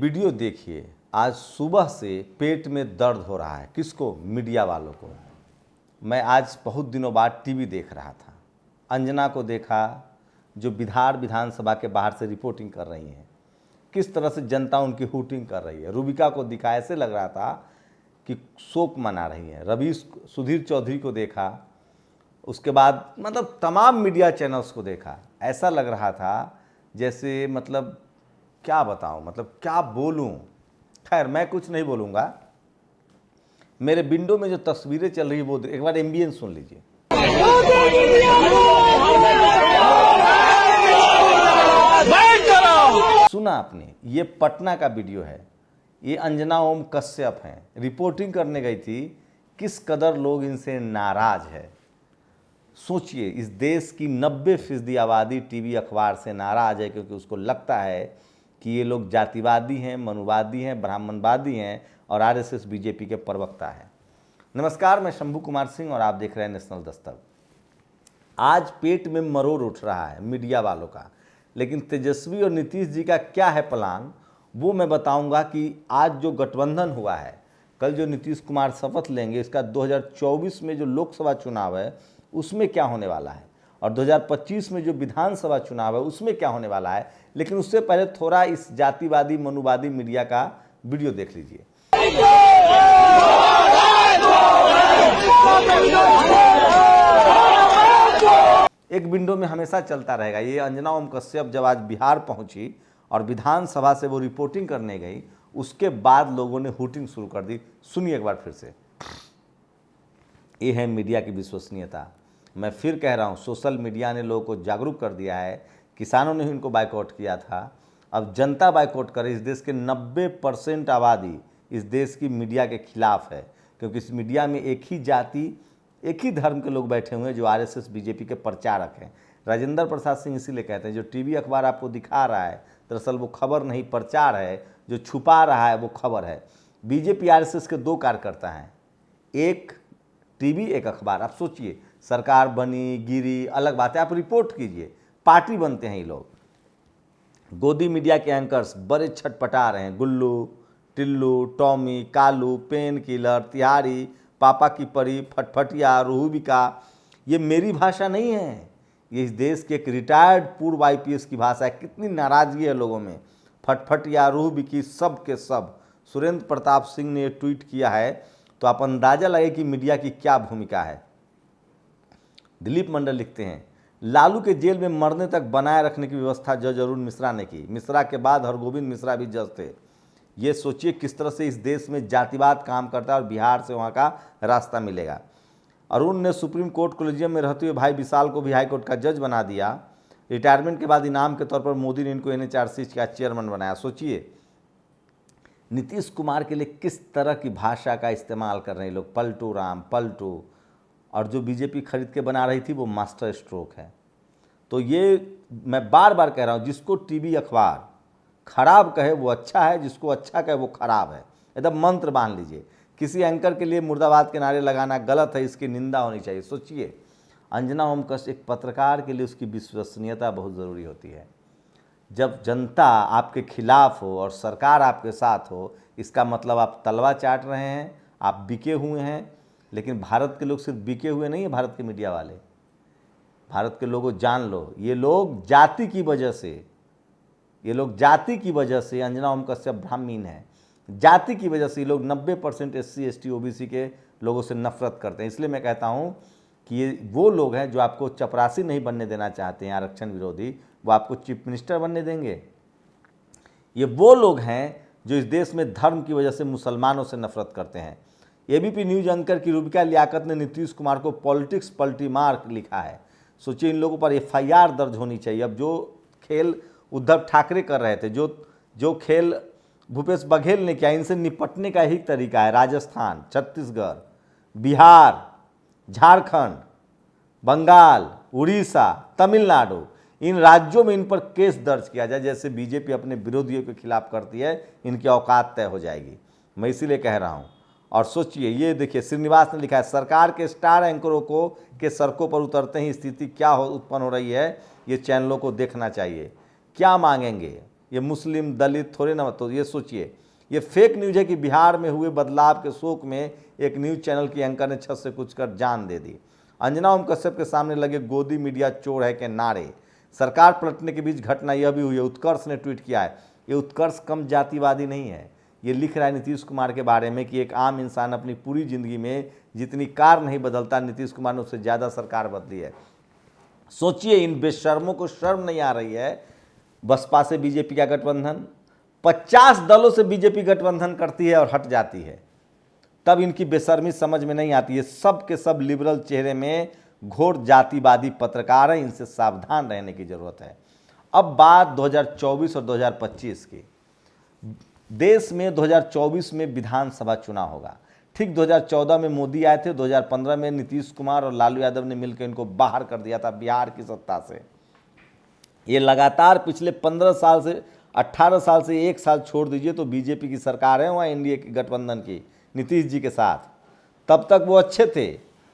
Video देखिए। आज सुबह से पेट में दर्द हो रहा है। किसको? मीडिया वालों को। मैं आज बहुत दिनों बाद टीवी देख रहा था। अंजना को देखा जो बिहार विधानसभा के बाहर से रिपोर्टिंग कर रही हैं, किस तरह से जनता उनकी हूटिंग कर रही है। रूबिका को दिखा, ऐसे लग रहा था कि शोक मना रही है। रवीश सुधीर चौधरी को देखा, उसके बाद मतलब तमाम मीडिया चैनल्स को देखा, ऐसा लग रहा था जैसे मतलब क्या बताऊं, मतलब क्या बोलूं। खैर मैं कुछ नहीं बोलूँगा। मेरे विंडो में जो तस्वीरें चल रही है वो एक बार एम्बियंस सुन लीजिए। सुना आपने? ये पटना का वीडियो है। ये अंजना ओम कश्यप हैं, रिपोर्टिंग करने गई थी। किस कदर लोग इनसे नाराज है सोचिए। इस देश की 90% आबादी टीवी अखबार से नाराज है, क्योंकि उसको लगता है कि ये लोग जातिवादी हैं, मनुवादी हैं, ब्राह्मणवादी हैं और आरएसएस बीजेपी के प्रवक्ता हैं। नमस्कार, मैं शंभू कुमार सिंह और आप देख रहे हैं नेशनल दस्तक। आज पेट में मरोड़ उठ रहा है मीडिया वालों का, लेकिन तेजस्वी और नीतीश जी का क्या है प्लान, वो मैं बताऊंगा कि आज जो गठबंधन हुआ है, कल जो नीतीश कुमार शपथ लेंगे, इसका 2024 में जो लोकसभा चुनाव है उसमें क्या होने वाला है, और 2025 में जो विधानसभा चुनाव है उसमें क्या होने वाला है। लेकिन उससे पहले थोड़ा इस जातिवादी मनुवादी मीडिया का वीडियो देख लीजिए। एक विंडो में हमेशा चलता रहेगा। ये अंजना ओम कश्यप जब आज बिहार पहुंची और विधानसभा से वो रिपोर्टिंग करने गई, उसके बाद लोगों ने हूटिंग शुरू कर दी। सुनिए एक बार फिर से। ये है मीडिया की विश्वसनीयता। मैं फिर कह रहा हूँ, सोशल मीडिया ने लोगों को जागरूक कर दिया है। किसानों ने इनको बाइकआउट किया था, अब जनता बाइकआउट करे। इस देश के 90% आबादी इस देश की मीडिया के खिलाफ है, क्योंकि इस मीडिया में एक ही जाति, एक ही धर्म के लोग बैठे हुए हैं जो आरएसएस बीजेपी के प्रचारक हैं। राजेंद्र प्रसाद सिंह इसीलिए कहते हैं जो टीवी अखबार आपको दिखा रहा है दरअसल वो खबर नहीं, प्रचार है। जो छुपा रहा है वो खबर है। बीजेपी आरएसएस के दो कार्यकर्ता हैं, एक टीवी एक अखबार। आप सोचिए, सरकार बनी गिरी अलग बात है, आप रिपोर्ट कीजिए। पार्टी बनते हैं ये लोग। गोदी मीडिया के एंकर्स बड़े छटपटा रहे हैं। Gullu, Tillu, Tommy, Kalu, pain killer, Tihari, पापा की परी, फटफटिया, रूबिका। ये मेरी भाषा नहीं है, ये इस देश के एक रिटायर्ड पूर्व आईपीएस की भाषा है। कितनी नाराजगी है लोगों में। फटफटिया, रूबिकी, सब के सब। सुरेंद्र प्रताप सिंह ने ये ट्वीट किया है, तो आप अंदाजा लगे कि मीडिया की क्या भूमिका है। दिलीप मंडल लिखते हैं, लालू के जेल में मरने तक बनाए रखने की व्यवस्था जज अरुण मिश्रा ने की। मिश्रा के बाद हरगोविंद मिश्रा भी जज थे। ये सोचिए किस तरह से इस देश में जातिवाद काम करता है और बिहार से वहाँ का रास्ता मिलेगा। अरुण ने सुप्रीम कोर्ट कोलेजियम में रहते हुए भाई विशाल को भी हाईकोर्ट का जज बना दिया। रिटायरमेंट के बाद इनाम के तौर पर मोदी ने इनको एनएचआरसी का चेयरमैन बनाया। सोचिए नीतीश कुमार के लिए किस तरह की भाषा का इस्तेमाल कर रहे हैं लोग। पलटू राम, पलटू। और जो बीजेपी खरीद के बना रही थी वो मास्टर स्ट्रोक है। तो ये मैं बार बार कह रहा हूँ, जिसको टीवी अखबार खराब कहे वो अच्छा है, जिसको अच्छा कहे वो खराब है। एकदम मंत्र बांध लीजिए। किसी एंकर के लिए मुर्दाबाद के नारे लगाना गलत है, इसकी निंदा होनी चाहिए। सोचिए, अंजना ओम कश्यप, एक पत्रकार के लिए उसकी विश्वसनीयता बहुत ज़रूरी होती है। जब जनता आपके खिलाफ हो और सरकार आपके साथ हो, इसका मतलब आप तलवा चाट रहे हैं, आप बिके हुए हैं। लेकिन भारत के लोग सिर्फ बिके हुए नहीं है, भारत के मीडिया वाले। भारत के लोगों जान लो, ये लोग जाति की वजह से, ये लोग जाति की वजह से, अंजना ओम कश्यप ब्राह्मीण है, जाति की वजह से ये लोग 90% SC ST OBC के लोगों से नफरत करते हैं। इसलिए मैं कहता हूँ कि ये वो लोग हैं जो आपको चपरासी नहीं बनने देना चाहते हैं, आरक्षण विरोधी, वो आपको चीफ मिनिस्टर बनने देंगे। ये वो लोग हैं जो इस देश में धर्म की वजह से मुसलमानों से नफरत करते हैं। ABP न्यूज एंकर की रूबिका लियाकत ने नीतीश कुमार को पॉलिटिक्स पलटी मार लिखा है। सोचिए, इन लोगों पर FIR दर्ज होनी चाहिए। अब जो खेल उद्धव ठाकरे कर रहे थे, जो खेल भूपेश बघेल ने किया, इनसे निपटने का ही तरीका है। राजस्थान, छत्तीसगढ़, बिहार, झारखंड, बंगाल, उड़ीसा, तमिलनाडु, इन राज्यों में इन पर केस दर्ज किया जाए। जैसे बीजेपी अपने विरोधियों के खिलाफ करती है, इनकी औकात तय हो जाएगी। मैं इसीलिए कह रहा हूँ। और सोचिए, ये देखिए, श्रीनिवास ने लिखा है, सरकार के स्टार एंकरों को के सड़कों पर उतरते ही स्थिति क्या उत्पन्न हो रही है, ये चैनलों को देखना चाहिए। क्या मांगेंगे? ये मुस्लिम दलित थोड़े ना, तो ये सोचिए ये फेक न्यूज है कि बिहार में हुए बदलाव के शोक में एक न्यूज चैनल की एंकर ने छत से कूदकर जान दे दी। अंजना ओम कश्यप के सामने लगे गोदी मीडिया चोर है के नारे। सरकार पलटने के बीच घटना यह भी हुई है। उत्कर्ष ने ट्वीट किया है। ये उत्कर्ष कम जातिवादी नहीं है, ये लिख रहा है नीतीश कुमार के बारे में कि एक आम इंसान अपनी पूरी जिंदगी में जितनी कार नहीं बदलता, नीतीश कुमार ने उससे ज़्यादा सरकार बदली है। सोचिए इन बेशर्मों को शर्म नहीं आ रही है। बसपा से बीजेपी का गठबंधन, 50 दलों से बीजेपी गठबंधन करती है और हट जाती है, तब इनकी बेशर्मी समझ में नहीं आती है। सब के सब लिबरल चेहरे में घोर जातिवादी पत्रकार हैं, इनसे सावधान रहने की जरूरत है। अब बात 2024 और 2025 की। देश में 2024 में विधानसभा चुनाव होगा। ठीक 2014 में मोदी आए थे, 2015 में नीतीश कुमार और लालू यादव ने मिलकर इनको बाहर कर दिया था बिहार की सत्ता से। ये लगातार पिछले 15 साल से 18 साल से, एक साल छोड़ दीजिए तो बीजेपी की सरकार है वहाँ एनडीए की गठबंधन की नीतीश जी के साथ, तब तक वो अच्छे थे।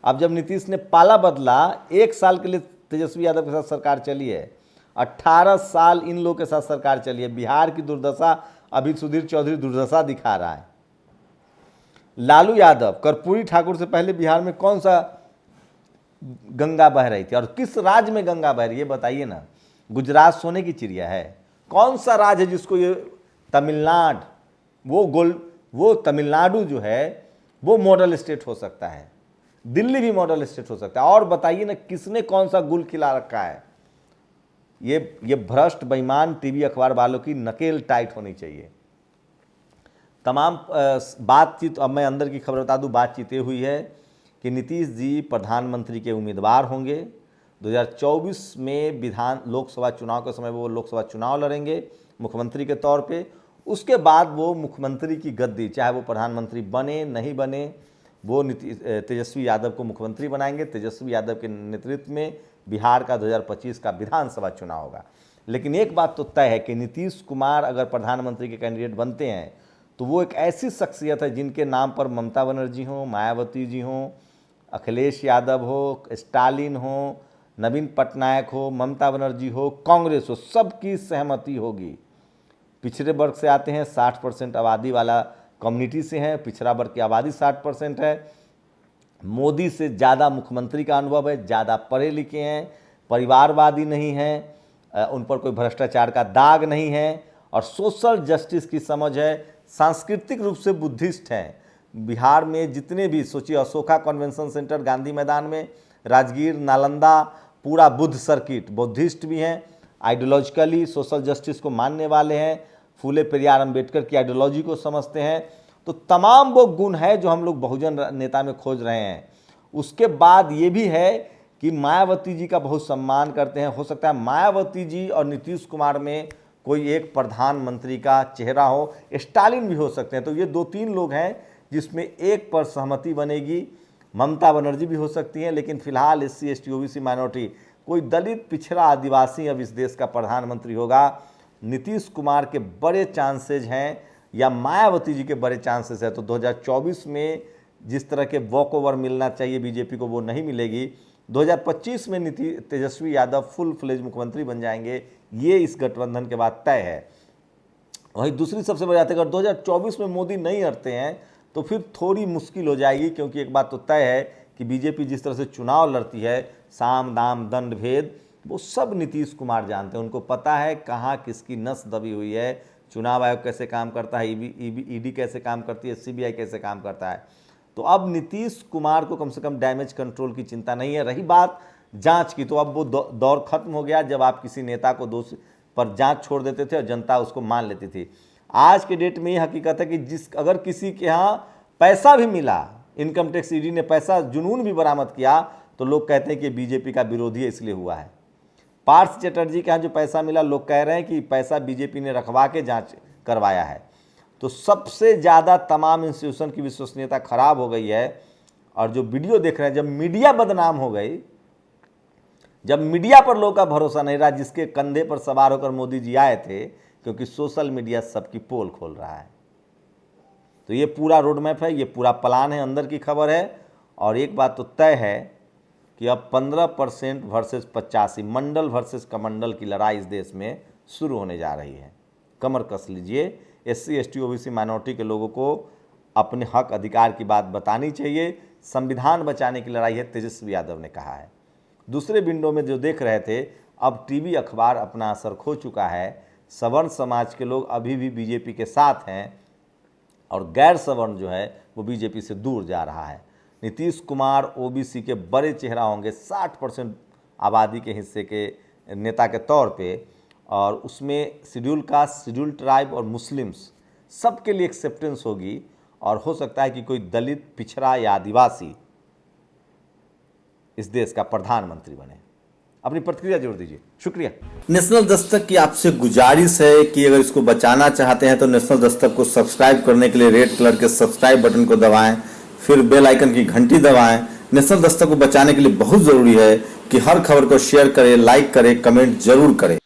अब जब नीतीश ने पाला बदला, एक साल के लिए तेजस्वी यादव के साथ सरकार चली है, 18 साल इन लोगों के साथ सरकार चली है। बिहार की दुर्दशा अभी सुधीर चौधरी दुर्दशा दिखा रहा है। लालू यादव, कर्पूरी ठाकुर से पहले बिहार में कौन सा गंगा बह रही थी और किस राज्य में गंगा बह रही है बताइए ना। गुजरात सोने की चिड़िया है। कौन सा राज्य है जिसको ये तमिलनाडु, वो तमिलनाडु जो है वो मॉडल स्टेट हो सकता है, दिल्ली भी मॉडल स्टेट हो सकता है। और बताइए ना किसने कौन सा गुल खिला रखा है। ये भ्रष्ट बेईमान टीवी अखबार वालों की नकेल टाइट होनी चाहिए। तमाम बातचीत, अब मैं अंदर की खबर बता दूं, बातचीत ये हुई है कि नीतीश जी प्रधानमंत्री के उम्मीदवार होंगे। 2024 में लोकसभा चुनाव के समय वो लोकसभा चुनाव लड़ेंगे मुख्यमंत्री के तौर पे। उसके बाद वो मुख्यमंत्री की गद्दी, चाहे वो प्रधानमंत्री बने नहीं बने, वो तेजस्वी यादव को मुख्यमंत्री बनाएंगे। तेजस्वी यादव के नेतृत्व में बिहार का 2025 का विधानसभा चुनाव होगा। लेकिन एक बात तो तय है कि नीतीश कुमार अगर प्रधानमंत्री के कैंडिडेट बनते हैं तो वो एक ऐसी शख्सियत है जिनके नाम पर ममता बनर्जी हो, मायावती जी हो, अखिलेश यादव हो, स्टालिन हो, नवीन पटनायक हो, ममता बनर्जी हो, कांग्रेस हो, सबकी सहमति होगी। पिछड़े वर्ग से आते हैं, 60% आबादी वाला कम्युनिटी से हैं, पिछड़ा वर्ग की आबादी 60% है। मोदी से ज़्यादा मुख्यमंत्री का अनुभव है, ज़्यादा पढ़े लिखे हैं, परिवारवादी नहीं हैं, उन पर कोई भ्रष्टाचार का दाग नहीं है और सोशल जस्टिस की समझ है। सांस्कृतिक रूप से बुद्धिस्ट हैं। बिहार में जितने भी, सोचिए अशोका कन्वेंशन सेंटर गांधी मैदान में, राजगीर, नालंदा, पूरा बुद्ध सर्किट, बुद्धिस्ट भी हैं, आइडियोलॉजिकली सोशल जस्टिस को मानने वाले हैं, फूले पेरियार अंबेडकर की आइडियोलॉजी को समझते हैं। तो तमाम वो गुण है जो हम लोग बहुजन नेता में खोज रहे हैं। उसके बाद ये भी है कि मायावती जी का बहुत सम्मान करते हैं। हो सकता है मायावती जी और नीतीश कुमार में कोई एक प्रधानमंत्री का चेहरा हो, स्टालिन भी हो सकते हैं। तो ये 2-3 लोग हैं जिसमें एक पर सहमति बनेगी। ममता बनर्जी भी हो सकती हैं, लेकिन फिलहाल SC ST OBC माइनॉरिटी, कोई दलित पिछड़ा आदिवासी अब इस देश का प्रधानमंत्री होगा। नीतीश कुमार के बड़े चांसेज हैं या मायावती जी के बड़े चांसेस है। तो 2024 में जिस तरह के वॉक ओवर मिलना चाहिए बीजेपी को वो नहीं मिलेगी। 2025 में तेजस्वी यादव फुल फ्लेज मुख्यमंत्री बन जाएंगे, ये इस गठबंधन के बाद तय है। वहीं दूसरी सबसे बड़ी बात है, अगर 2024 में मोदी नहीं हटते हैं तो फिर थोड़ी मुश्किल हो जाएगी, क्योंकि एक बात तो तय है कि बीजेपी जिस तरह से चुनाव लड़ती है, साम दाम दंड भेद, वो सब नीतीश कुमार जानते हैं। उनको पता है कहाँ किसकी नस दबी हुई है, चुनाव आयोग कैसे काम करता है, ईडी कैसे काम करती है, CBI कैसे काम करता है। तो अब नीतीश कुमार को कम से कम डैमेज कंट्रोल की चिंता नहीं है। रही बात जांच की, तो अब वो दौर खत्म हो गया जब आप किसी नेता को दोषी पर जांच छोड़ देते थे और जनता उसको मान लेती थी। आज के डेट में ये हकीकत है कि अगर किसी के यहाँ पैसा भी मिला, इनकम टैक्स ईडी ने पैसा जुनून भी बरामद किया, तो लोग कहते हैं कि बीजेपी का विरोधी है इसलिए हुआ है। पार्थ चटर्जी के यहाँ जो पैसा मिला, लोग कह रहे हैं कि पैसा बीजेपी ने रखवा के जांच करवाया है। तो सबसे ज़्यादा तमाम इंस्टीट्यूशन की विश्वसनीयता खराब हो गई है। और जो वीडियो देख रहे हैं, जब मीडिया बदनाम हो गई, जब मीडिया पर लोगों का भरोसा नहीं रहा, जिसके कंधे पर सवार होकर मोदी जी आए थे, क्योंकि सोशल मीडिया सबकी पोल खोल रहा है। तो ये पूरा रोड मैप है, ये पूरा प्लान है, अंदर की खबर है। और एक बात तो तय है कि अब 15% वर्सेस 85, मंडल वर्सेस कमंडल की लड़ाई इस देश में शुरू होने जा रही है। कमर कस लीजिए। SC ST OBC माइनॉरिटी के लोगों को अपने हक अधिकार की बात बतानी चाहिए। संविधान बचाने की लड़ाई है, तेजस्वी यादव ने कहा है। दूसरे विंडो में जो देख रहे थे, अब टीवी अखबार अपना असर खो चुका है। सवर्ण समाज के लोग अभी भी बीजेपी के साथ हैं और गैर सवर्ण जो है वो बीजेपी से दूर जा रहा है। नीतीश कुमार OBC के बड़े चेहरा होंगे, 60% आबादी के हिस्से के नेता के तौर पे, और उसमें शेड्यूल कास्ट, शेड्यूल ट्राइब और मुस्लिम्स सबके लिए एक्सेप्टेंस होगी। और हो सकता है कि कोई दलित, पिछड़ा या आदिवासी इस देश का प्रधानमंत्री बने। अपनी प्रतिक्रिया जरूर दीजिए। शुक्रिया। नेशनल दस्तक की आपसे गुजारिश है कि अगर इसको बचाना चाहते हैं तो नेशनल दस्तक को सब्सक्राइब करने के लिए रेड कलर के सब्सक्राइब बटन को दबाएं, फिर बेल आइकन की घंटी दबाएं। नेशनल दस्तक को बचाने के लिए बहुत जरूरी है कि हर खबर को शेयर करें, लाइक करें, कमेंट जरूर करें।